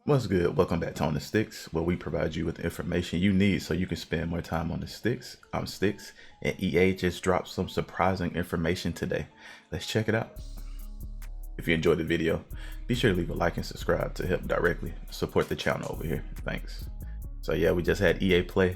What's good? Welcome back to On the Sticks, where we provide you with the information you need so you can spend more time on the sticks. I'm Sticks, and EA just dropped some surprising information today. Let's check it out. If you enjoyed the video, be sure to leave a like and subscribe to help directly support the channel over here. Thanks. So yeah, we just had EA Play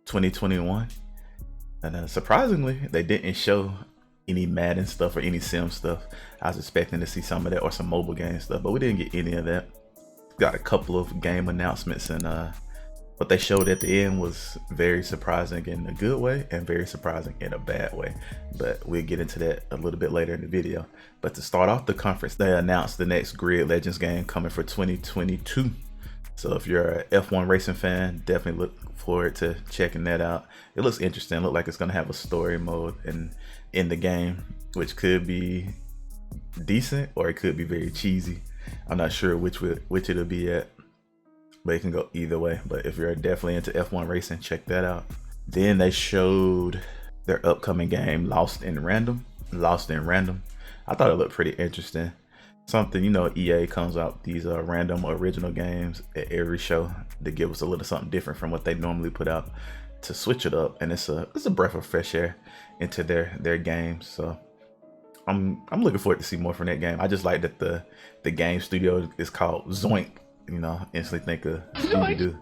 2021, and surprisingly, they didn't show any Madden stuff or any Sim stuff. I was expecting to see some of that or some mobile game stuff, but we didn't get any of that. Got a couple of game announcements, and what they showed at the end was very surprising in a good way and very surprising in a bad way, but we'll get into that a little bit later in the video. But to start off the conference, they announced the next Grid Legends game coming for 2022. So if you're a F1 racing fan, definitely look forward to checking that out. It looks interesting. Look like it's gonna have a story mode in the game, which could be decent or it could be very cheesy. I'm not sure which it'll be at, but it can go either way. But if you're definitely into F1 racing, check that out. Then they showed their upcoming game, Lost in Random. I thought it looked pretty interesting. Something, you know, EA comes out these random original games at every show to give us a little something different from what they normally put out, to switch it up, and it's a breath of fresh air into their games. So I'm looking forward to see more from that game. I just like that the game studio is called Zoink. You know, instantly think of Scooby-Doo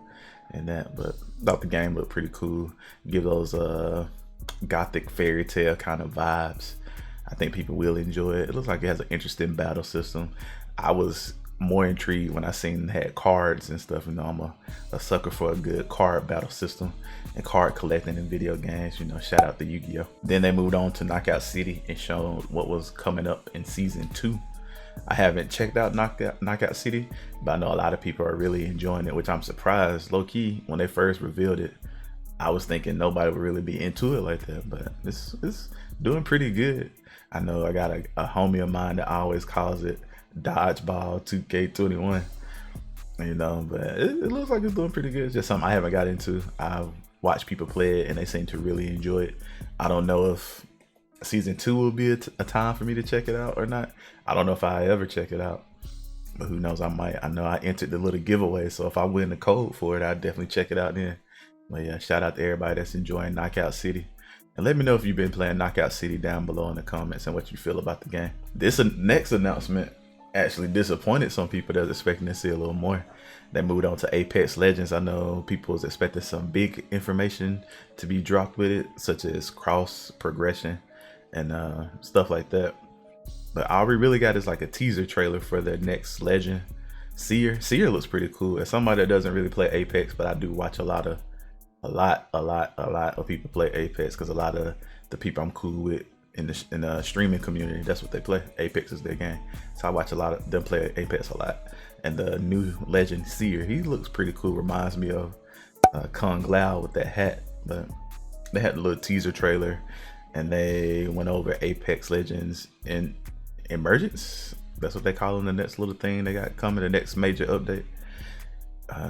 and that. But I thought the game looked pretty cool. Give those gothic fairy tale kind of vibes. I think people will enjoy it. It looks like it has an interesting battle system. I was more intrigued when I seen it had cards and stuff. You know, I'm a sucker for a good card battle system and card collecting in video games. You know, shout out to Yu-Gi-Oh! Then they moved on to Knockout City and showed what was coming up in season 2. I haven't checked out Knockout City, but I know a lot of people are really enjoying it, which I'm surprised. Low key, when they first revealed it, I was thinking nobody would really be into it like that, but it's doing pretty good. I know I got a homie of mine that always calls it Dodgeball 2K21, you know, but it looks like it's doing pretty good. It's just something I haven't got into. I've watched people play it and they seem to really enjoy it. I don't know if season 2 will be a time for me to check it out or not. I don't know if I ever check it out, but who knows, I might. I know I entered the little giveaway, so if I win the code for it, I'll definitely check it out then. But yeah, shout out to everybody that's enjoying Knockout City. And let me know if you've been playing Knockout City down below in the comments and what you feel about the game. This next announcement actually disappointed some people that was expecting to see a little more. They moved on to Apex Legends. I know people was expecting some big information to be dropped with it, such as cross progression and stuff like that. But all we really got is like a teaser trailer for the next legend, Seer. Seer looks pretty cool. As somebody that doesn't really play Apex, but I do watch a lot of people play Apex, because a lot of the people I'm cool with in the streaming community, that's what they play. Apex is their game, so I watch a lot of them play Apex a lot. And the new legend Seer, he looks pretty cool. Reminds me of Kung Lao with that hat. But they had a little teaser trailer, and they went over Apex Legends in Emergence. That's what they call them, the next little thing they got coming, the next major update,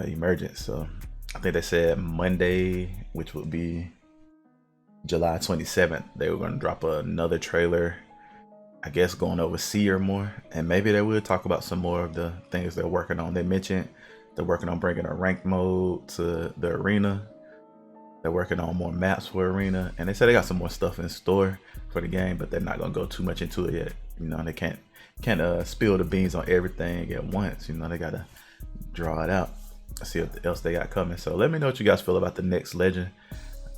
Emergence. So I think they said Monday, which would be July 27th, they were going to drop another trailer, I guess going over Seer more, and maybe they will talk about some more of the things they're working on. They mentioned they're working on bringing a ranked mode to the arena. They're working on more maps for arena, and they said they got some more stuff in store for the game, but they're not going to go too much into it yet. You know, they can't spill the beans on everything at once. You know, they got to draw it out, see what else they got coming. So let me know what you guys feel about the next legend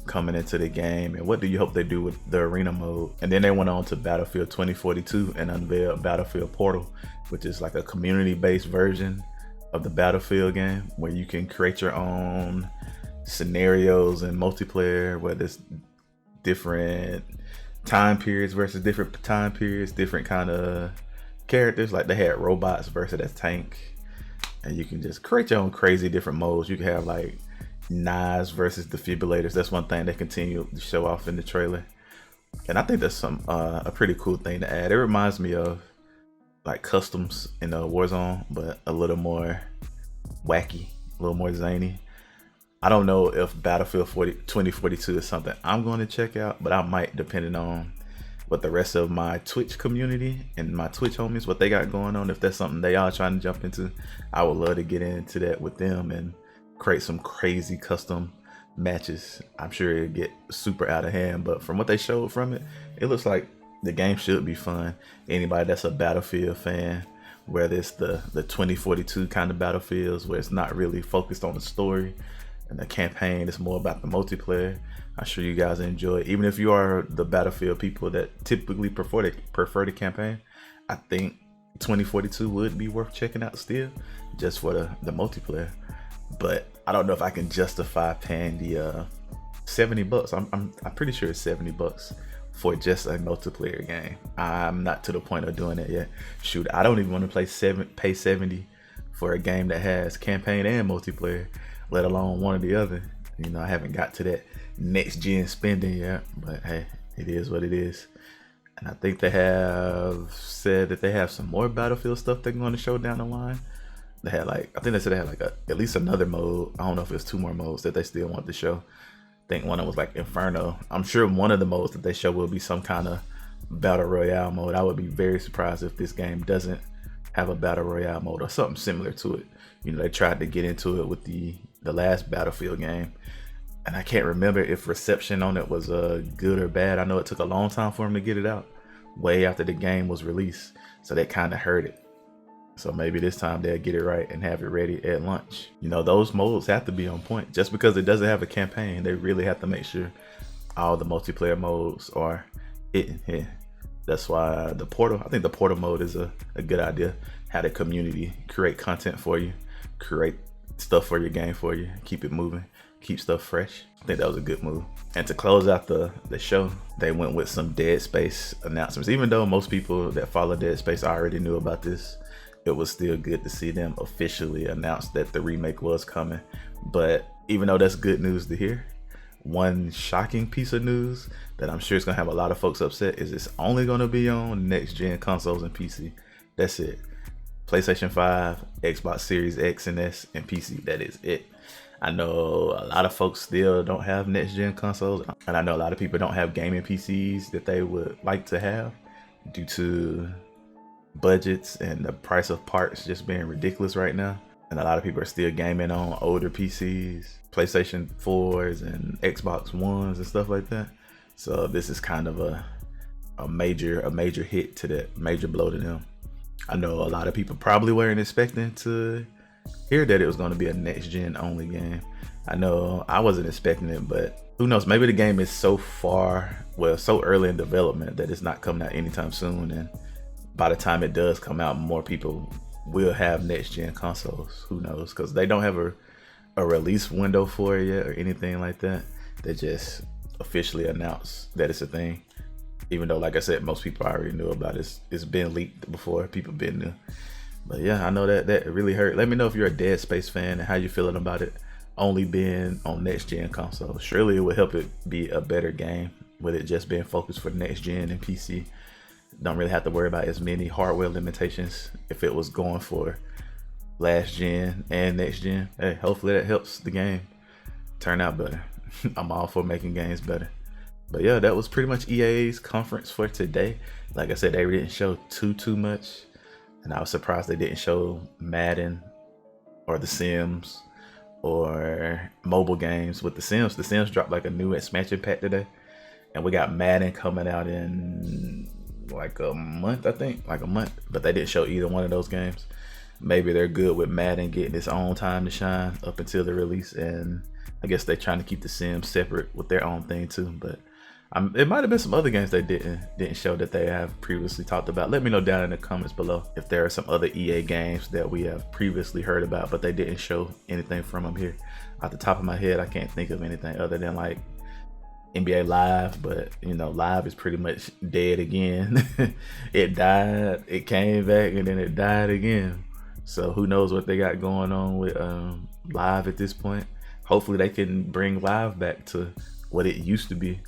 coming into the game, and what do you hope they do with the arena mode. And then they went on to Battlefield 2042 and unveiled Battlefield Portal, which is like a community-based version of the Battlefield game, where you can create your own scenarios and multiplayer, where there's different time periods versus different time periods, different kind of characters. Like they had robots versus a tank, and you can just create your own crazy different modes. You can have like knives versus defibrillators. That's one thing they continue to show off in the trailer, and I think that's a pretty cool thing to add. It reminds me of like customs in Warzone, but a little more wacky, a little more zany. I don't know if Battlefield 2042 is something I'm going to check out, but I might, depending on what the rest of my Twitch community and my Twitch homies, what they got going on. If that's something they are trying to jump into, I would love to get into that with them and create some crazy custom matches. I'm sure it'll get super out of hand, but from what they showed from it, it looks like the game should be fun. Anybody that's a Battlefield fan, whether it's the 2042 kind of Battlefields where it's not really focused on the story and the campaign, it's more about the multiplayer, I'm sure you guys enjoy it. Even if you are the Battlefield people that typically prefer the campaign, I think 2042 would be worth checking out still, just for the multiplayer. But I don't know if I can justify paying the $70. I'm pretty sure it's $70 for just a multiplayer game. I'm not to the point of doing it yet. Shoot, I don't even want to pay 70 for a game that has campaign and multiplayer, let alone one or the other. You know, I haven't got to that next gen spending yet, but hey, it is what it is. And I think they have said that they have some more Battlefield stuff they're going to show down the line. They had I think they said they had at least another mode. I don't know if it's 2 more modes that they still want to show. I think one of them was like Inferno. I'm sure one of the modes that they show will be some kind of battle royale mode. I would be very surprised if this game doesn't have a battle royale mode or something similar to it. You know, they tried to get into it with the last Battlefield game, and I can't remember if reception on it was good or bad. I know it took a long time for them to get it out, way after the game was released, so that kind of hurt it. So maybe this time they'll get it right and have it ready at launch. You know, those modes have to be on point. Just because it doesn't have a campaign, they really have to make sure all the multiplayer modes are hitting here. That's why the portal, I think the portal mode is a good idea. Have the community create content for you, create stuff for your game for you, keep it moving, keep stuff fresh. I think that was a good move. And to close out the show, they went with some Dead Space announcements. Even though most people that follow Dead Space already knew about this, it was still good to see them officially announce that the remake was coming. But even though that's good news to hear, one shocking piece of news that I'm sure is gonna have a lot of folks upset is it's only gonna be on next gen consoles and PC. That's it. PlayStation 5, Xbox Series X and S, and PC. That is it. I know a lot of folks still don't have next gen consoles, and I know a lot of people don't have gaming PCs that they would like to have due to budgets and the price of parts just being ridiculous right now. And a lot of people are still gaming on older PCs, PlayStation 4s and Xbox Ones and stuff like that. So this is kind of a major hit to that, major blow to them. I know a lot of people probably weren't expecting to hear that it was going to be a next gen only game. I know I wasn't expecting it, but who knows? Maybe the game is so early in development that it's not coming out anytime soon, and by the time it does come out, more people will have next gen consoles. Who knows? Because they don't have a release window for it yet or anything like that. They just officially announced that it's a thing. Even though, like I said, most people already knew about it. It's been leaked before. People been new. But yeah, I know that really hurt. Let me know if you're a Dead Space fan and how you feeling about it only being on next gen consoles. Surely it would help it be a better game with it just being focused for next gen and PC. Don't really have to worry about as many hardware limitations if it was going for last gen and next gen. Hey, hopefully that helps the game turn out better. I'm all for making games better. But yeah, that was pretty much EA's conference for today. Like I said, they didn't show too much, and I was surprised they didn't show Madden or The Sims or mobile games. With The Sims dropped like a new expansion pack today, and we got Madden coming out in like a month, I think, but they didn't show either one of those games. Maybe they're good with Madden getting its own time to shine up until the release, and I guess they're trying to keep the Sims separate with their own thing too. But it might have been some other games they didn't show that they have previously talked about. Let me know down in the comments below if there are some other EA games that we have previously heard about but they didn't show anything from them here. Off the top of my head, I can't think of anything other than like NBA Live, but you know, Live is pretty much dead again. It died, it came back, and then it died again. So who knows what they got going on with Live at this point. Hopefully they can bring Live back to what it used to be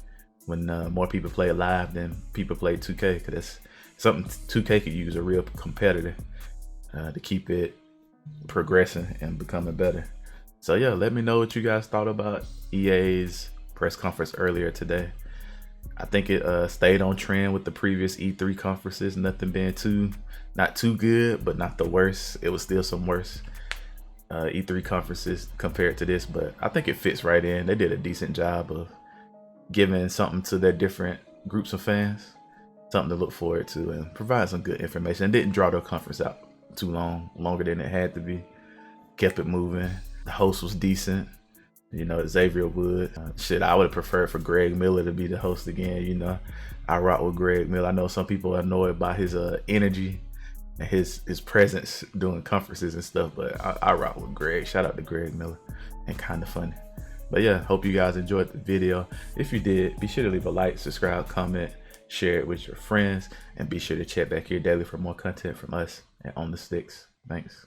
when more people play Live than people play 2K, because that's something 2K could use, a real competitor to keep it progressing and becoming better. So yeah, let me know what you guys thought about EA's press conference earlier today. I think it stayed on trend with the previous E3 conferences. Nothing being not too good, but not the worst. It was still some worse E3 conferences compared to this, but I think it fits right in. They did a decent job of giving something to their different groups of fans, something to look forward to, and provide some good information. It didn't draw their conference out too long, longer than it had to be. Kept it moving. The host was decent. You know, Xavier Wood. Shit, I would have preferred for Greg Miller to be the host again. You know, I rock with Greg Miller. I know some people are annoyed by his energy and his presence doing conferences and stuff, but I rock with Greg. Shout out to Greg Miller, and kind of funny. But yeah, hope you guys enjoyed the video. If you did, be sure to leave a like, subscribe, comment, share it with your friends, and be sure to check back here daily for more content from us and On the Sticks. Thanks.